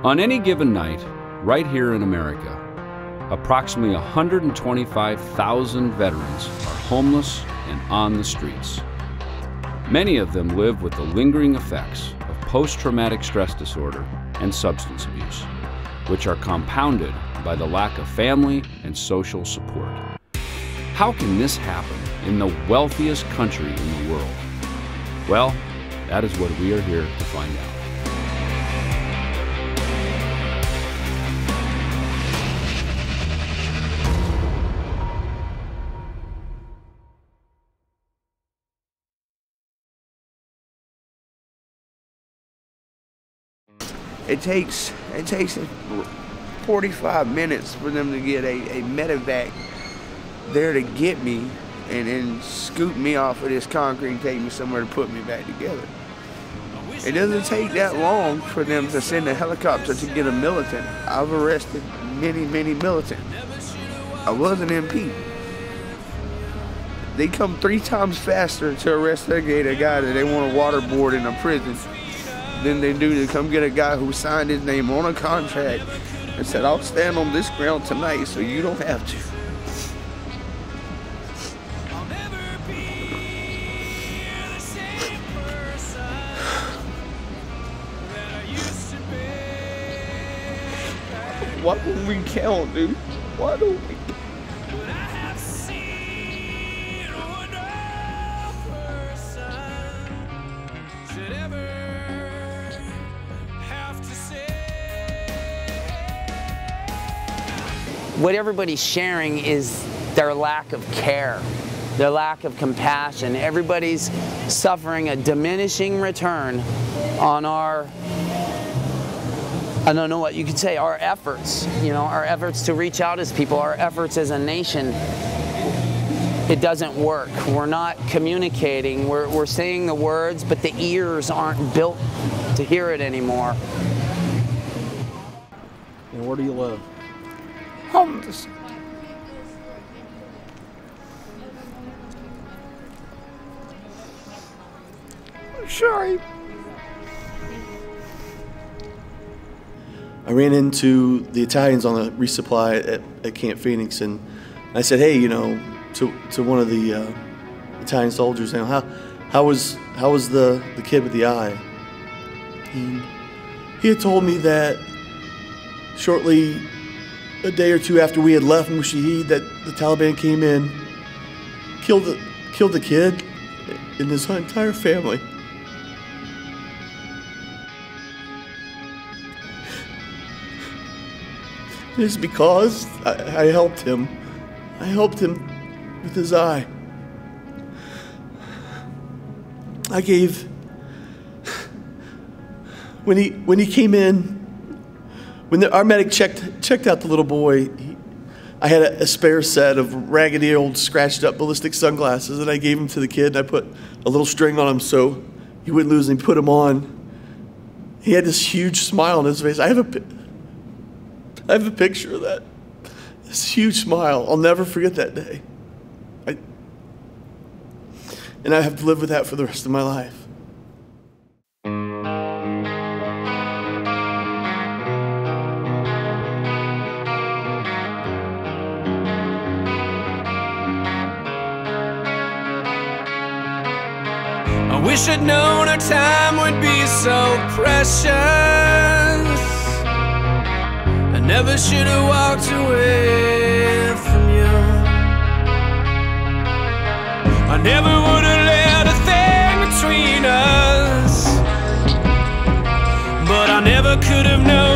On any given night, right here in America, approximately 125,000 veterans are homeless and on the streets. Many of them live with the lingering effects of post-traumatic stress disorder and substance abuse, which are compounded by the lack of family and social support. How can this happen in the wealthiest country in the world? Well, that is what we are here to find out. It takes 45 minutes for them to get a medevac there to get me and then scoop me off of this concrete and take me somewhere to put me back together. It doesn't take that long for them to send a helicopter to get a militant. I've arrested many militants. I was an MP. They come 3 times faster to arrest a guy that they want to waterboard in a prison than they do to come get a guy who signed his name on a contract and said, I'll stand on this ground tonight so you don't have to. Why don't we count, dude? Why don't we? What everybody's sharing is their lack of care, their lack of compassion. Everybody's suffering a diminishing return on our, I don't know what you could say, our efforts, our efforts to reach out as people, our efforts as a nation. It doesn't work. We're not communicating. We're saying the words, but the ears aren't built to hear it anymore. And where do you live? Homeless. Sorry. I ran into the Italians on the resupply at Camp Phoenix, and I said, "Hey, to one of the Italian soldiers, how was the kid with the eye?" He had told me that shortly, a day or two after we had left Mushaheed, that the Taliban came in, killed the kid and his entire family. It's because I helped him. I helped him with his eye. I gave, when he came in, when our medic checked out the little boy, I had a spare set of raggedy old scratched up ballistic sunglasses, and I gave them to the kid, and I put a little string on him so he wouldn't lose them. He put them on. He had this huge smile on his face. I have a picture of that. This huge smile. I'll never forget that day. And I have to live with that for the rest of my life. I wish I'd known our time would be so precious. I never should have walked away from you. I never would have let a thing between us, but I never could have known